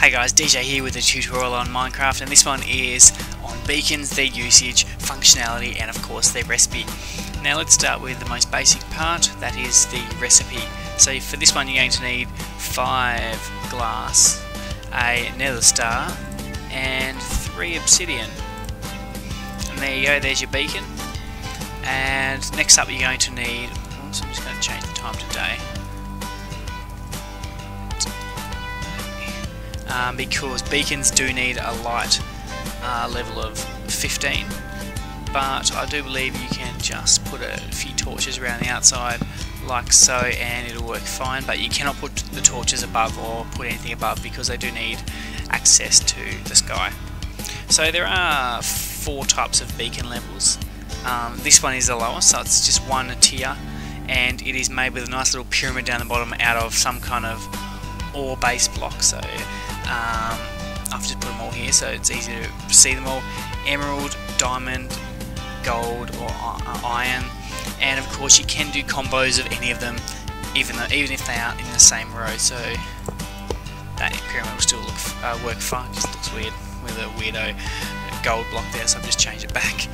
Hey guys, DJ here with a tutorial on Minecraft, and this one is on beacons, their usage, functionality, and of course their recipe. Now let's start with the most basic part, that is the recipe. So for this one you're going to need 5 glass, a nether star, and 3 obsidian. And there you go, there's your beacon. And next up you're going to need, so I'm just going to change the time to day. Because beacons do need a light level of 15, but I do believe you can just put a few torches around the outside like so and it'll work fine, but you cannot put the torches above or put anything above because they do need access to the sky. So there are 4 types of beacon levels. This one is the lowest, so it's just 1 tier, and it is made with a nice little pyramid down the bottom out of some kind of ore based block. So I've just put them all here so it's easy to see them all. Emerald, diamond, gold or iron, and of course you can do combos of any of them even if they aren't in the same row, so that pyramid will still work fine. It just looks weird with a weirdo gold block there, so I've just changed it back.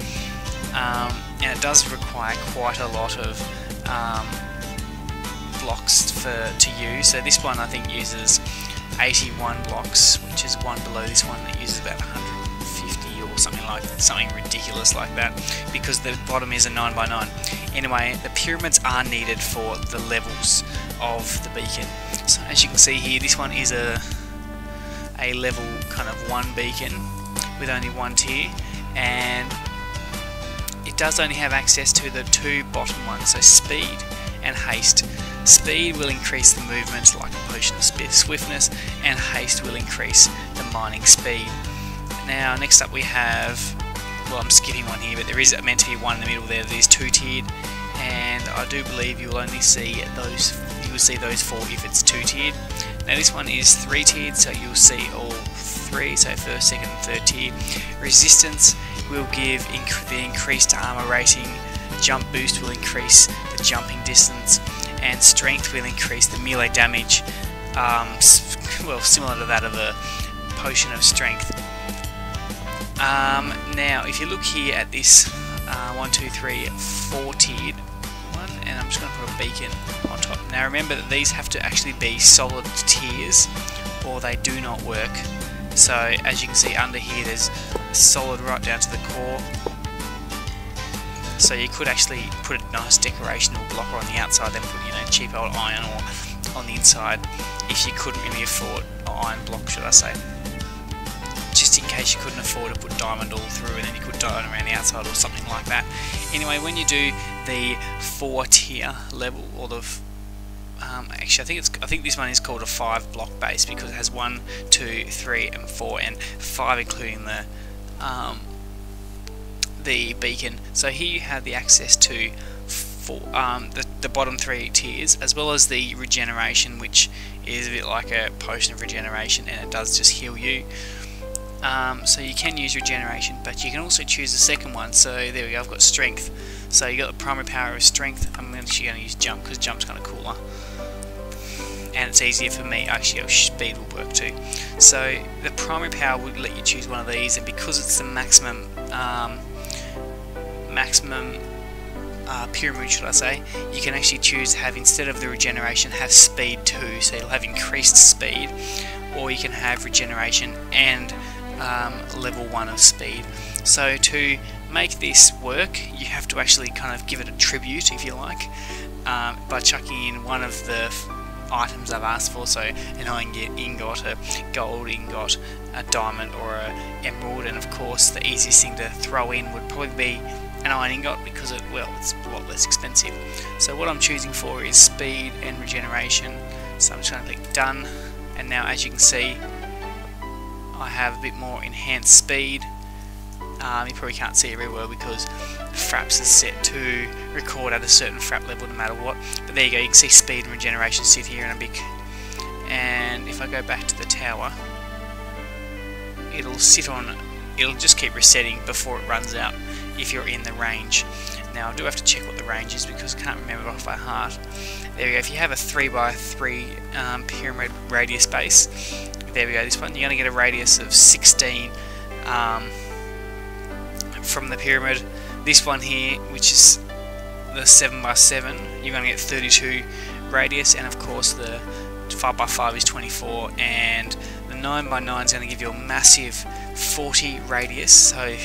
And it does require quite a lot of blocks to use. So this one I think uses 81 blocks, which is one below this one that uses about 150 or something ridiculous like that, because the bottom is a 9 by 9. Anyway, the pyramids are needed for the levels of the beacon. So as you can see here, this one is a level kind of 1 beacon with only 1 tier, and it does only have access to the 2 bottom ones, so speed and haste. Speed will increase the movement like a potion of swiftness, and haste will increase the mining speed. Now next up we have, well I'm skipping one here, but there is meant to be one in the middle there that is 2 tiered, and I do believe you will only see those, you will see those 4 if it's 2 tiered. Now this one is 3 tiered, so you'll see all 3, so first, second and third tier. Resistance will give the increased armor rating, jump boost will increase the jumping distance, and strength will increase the melee damage, well similar to that of a potion of strength. Now if you look here at this 1, 2, 3, 4 tiered one, and I'm just going to put a beacon on top. Now remember that these have to actually be solid tiers or they do not work. So as you can see under here there's solid right down to the core. So you could actually put a nice decorational blocker on the outside, then put cheap old iron or on the inside if you couldn't really afford an iron block, should I say. Just in case you couldn't afford to put diamond all through and then you could diamond around the outside or something like that. Anyway, when you do the 4 tier level, or the actually I think this one is called a 5 block base because it has 1, 2, 3 and 4 and 5 including the beacon. So here you have the access to the bottom 3 tiers, as well as the regeneration, which is a bit like a potion of regeneration and it does just heal you. So you can use regeneration, but you can also choose the second one. So there we go, I've got strength. So you got the primary power of strength. I'm actually going to use jump because jump's kind of cooler and it's easier for me. Actually speed will work too. So the primary power would let you choose one of these, and because it's the maximum pyramid, should I say, you can actually choose to have, instead of the regeneration, have speed too, so you'll have increased speed, or you can have regeneration and level 1 of speed. So to make this work you have to actually kind of give it a tribute, if you like, by chucking in one of the items I've asked for, so an iron ingot, a gold ingot, a diamond or an emerald, and of course the easiest thing to throw in would probably be an iron ingot because it's a lot less expensive. So what I'm choosing for is speed and regeneration, so I'm just going to click done, and now as you can see I have a bit more enhanced speed. You probably can't see it very well because Fraps is set to record at a certain Frap level no matter what, but there you go, you can see speed and regeneration sit here in a big, and if I go back to the tower it'll just keep resetting before it runs out if you're in the range. Now I do have to check what the range is because I can't remember it off by heart. There we go, if you have a 3 by 3 pyramid radius base, There we go. This one you're going to get a radius of 16 from the pyramid. This one here, which is the 7x7, you're going to get 32 radius, and of course the 5x5 is 24, and the 9x9 is going to give you a massive 40 radius. So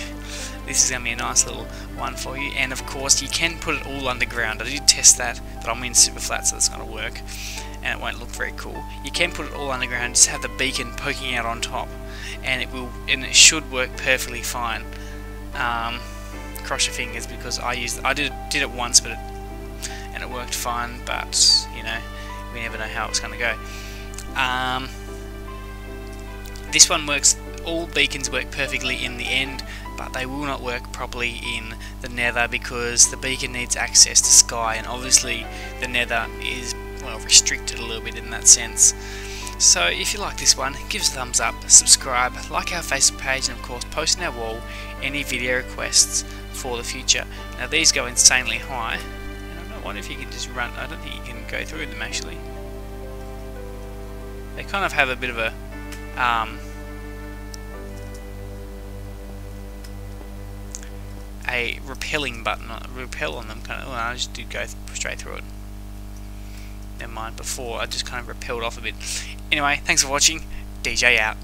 this is going to be a nice little one for you. And of course you can put it all underground. I did test that, but I'm in super flat, so it's going to work and it won't look very cool. You can put it all underground, just have the beacon poking out on top, and it should work perfectly fine. Cross your fingers, because I did it once, and it worked fine, but you know, we never know how it's going to go. This one works, all beacons work perfectly in the end, but they will not work properly in the nether, because the beacon needs access to sky, and obviously the nether is, well, restricted a little bit in that sense. So if you like this one, give us a thumbs up, subscribe, like our Facebook page, and of course post on our wall any video requests for the future. Now these go insanely high, and I wonder if you can just run. I don't think you can go through them actually. They kind of have a bit of a repelling button, repel on them. Kind of. Well, I just did go straight through it. Never mind. Before I just kind of repelled off a bit. Anyway, thanks for watching. DJ out.